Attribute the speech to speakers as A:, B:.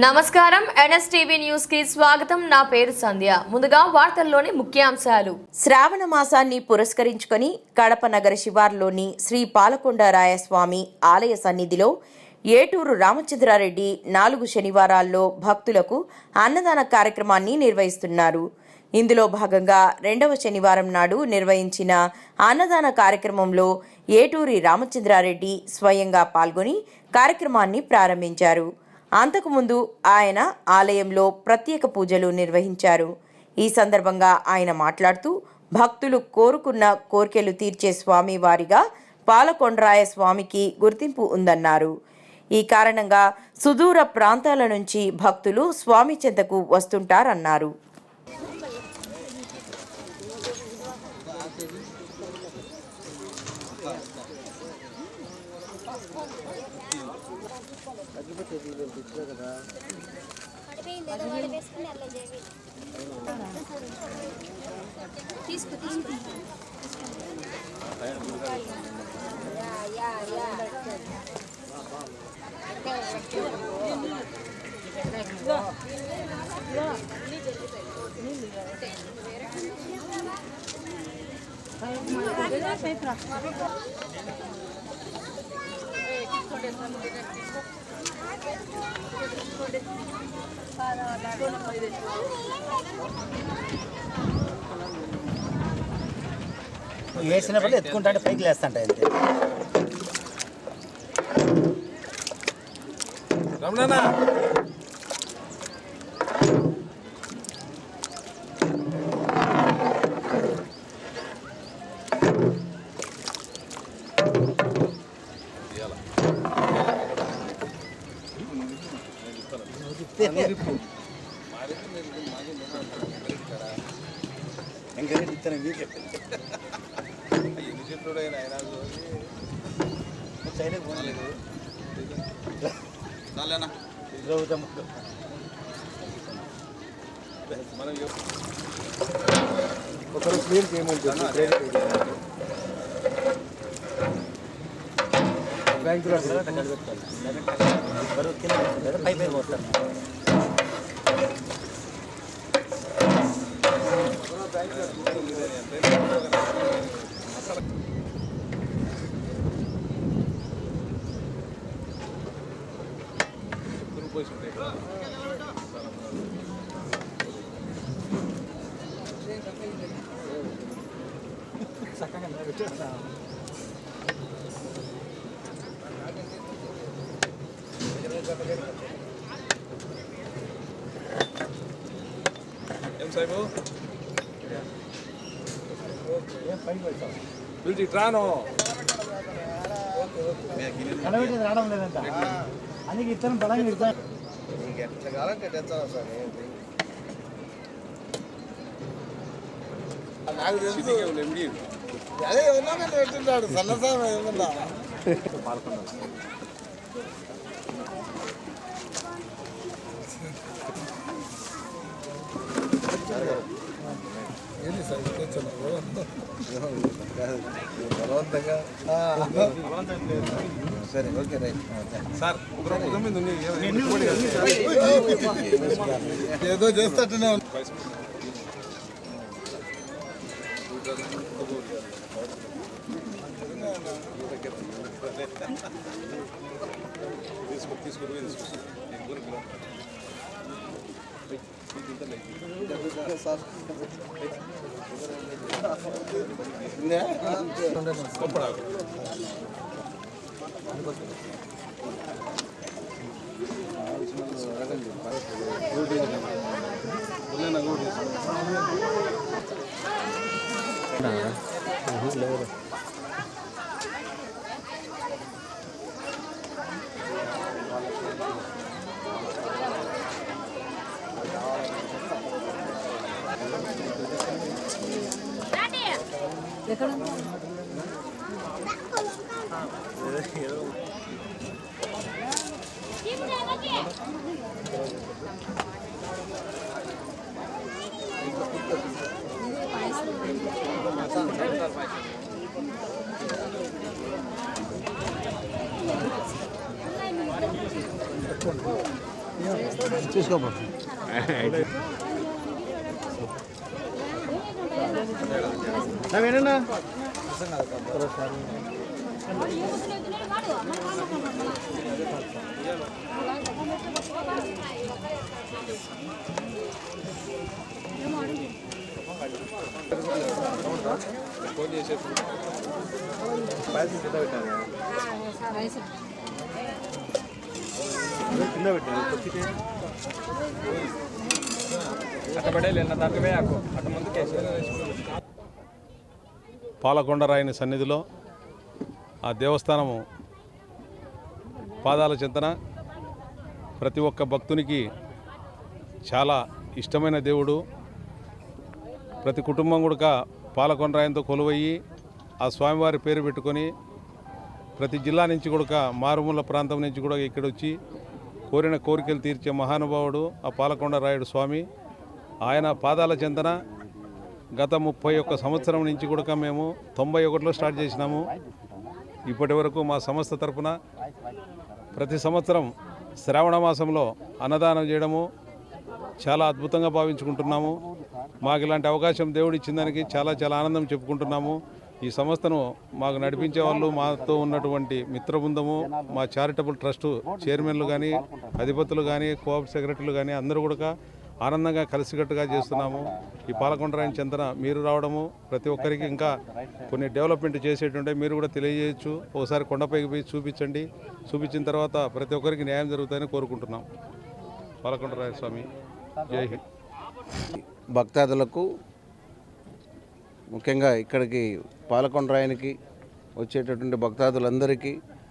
A: నమస్కారం NSTV news కి స్వాగతం. నా పేరు సంధ్య. ముందుగా వార్తల్లోని ముఖ్యాంశాలు.
B: శ్రావణ మాసాన్ని పురస్కరించుకొని కడప నగర శివార్లోని శ్రీ పాలకొండరాయస్వామి ఆలయ సన్నిధిలో ఏటూరు రామచంద్రారెడ్డి 4 శనివారాల్లో భక్తులకు అన్నదాన కార్యక్రమాన్ని నిర్వహిస్తున్నారు. ఇందులో భాగంగా 2వ శనివారం నాడు నిర్వహించిన అన్నదాన కార్యక్రమంలో ఏటూరి రామచంద్రారెడ్డి స్వయంగా పాల్గొని కార్యక్రమాన్ని ప్రారంభించారు. అంతకుముందు ఆయన ఆలయంలో ప్రత్యేక పూజలు నిర్వహించారు. ఈ సందర్భంగా ఆయన మాట్లాడుతూ భక్తులు కోరుకున్న కోర్కెలు తీర్చే స్వామి వారిగా పాలకొండరాయ స్వామికి గుర్తింపు ఉందన్నారు. ఈ కారణంగా సుదూర ప్రాంతాల నుంచి భక్తులు స్వామి చెంతకు వస్తుంటారన్నారు.
C: వేసినప్పుడు ఎత్తుకుంటే పైకి లేస్తుంటాయి అంతే. రమణనా ఒకరు క్లియర్ చేయమంటుంది బ్యాంకులో పై పై పోతాను. రావడం లేదంట అందుకే ఇతను బలంగా ఇస్తాను. ఎట్లా కావాలంటే తెచ్చాను సార్. నాకు తెలుసు అదే ఏమన్నా పెట్టున్నాడు సన్నసామ ఏమన్నా పాల్గొన్నాడు. ఏంటి సార్ తెచ్చున్నావు బలవంతంగా? సరే ఓకే రైట్ సార్. ఏదో చేస్తట్టున్నా సార్. చూసుకోపో నవేనా కింద పెట్టాను
D: పాలకొండరాయని సన్నిధిలో ఆ దేవస్థానము పాదాల చింతన ప్రతి ఒక్క భక్తునికి చాలా ఇష్టమైన దేవుడు. ప్రతి కుటుంబం కూడా పాలకొండరాయంతో కొలువయ్యి ఆ స్వామివారి పేరు పెట్టుకొని ప్రతి జిల్లా నుంచి కూడా మారుమూల ప్రాంతం నుంచి కూడా ఇక్కడ వచ్చి కోరిన కోరికలు తీర్చే మహానుభావుడు ఆ పాలకొండరాయుడు స్వామి. ఆయన పాదాల చింతన గత 31 సంవత్సరం నుంచి కూడా మేము 91లో స్టార్ట్ చేసినాము. ఇప్పటి వరకు మా సంస్థ తరపున ప్రతి సంవత్సరం శ్రావణ మాసంలో అన్నదానం చేయడము చాలా అద్భుతంగా భావించుకుంటున్నాము. మాకు ఇలాంటి అవకాశం దేవుడు ఇచ్చిన దానికి చాలా చాలా ఆనందం చెప్పుకుంటున్నాము. ఈ సంస్థను మాకు నడిపించే వాళ్ళు, మాతో ఉన్నటువంటి మిత్రబృందము, మా చారిటబుల్ ట్రస్ట్ చైర్మన్లు కానీ, అధిపతులు కానీ, కోఆప్ సెక్రటరీలు కానీ అందరూ కూడా ఆనందంగా కలిసికట్టుగా చేస్తున్నాము. ఈ పాలకొండరాయని చింతన మీరు రావడము ప్రతి ఒక్కరికి ఇంకా కొన్ని డెవలప్మెంట్ చేసేటుంటే మీరు కూడా తెలియజేయచ్చు. ఒకసారి కొండపైకి పోయి చూపించండి. చూపించిన తర్వాత ప్రతి ఒక్కరికి న్యాయం జరుగుతుందని కోరుకుంటున్నాం. పాలకొండరాయ స్వామి జై హింద్.
E: భక్తాదులకు ముఖ్యంగా ఇక్కడికి పాలకొండరాయనికి వచ్చేటటువంటి భక్తాదులందరికీ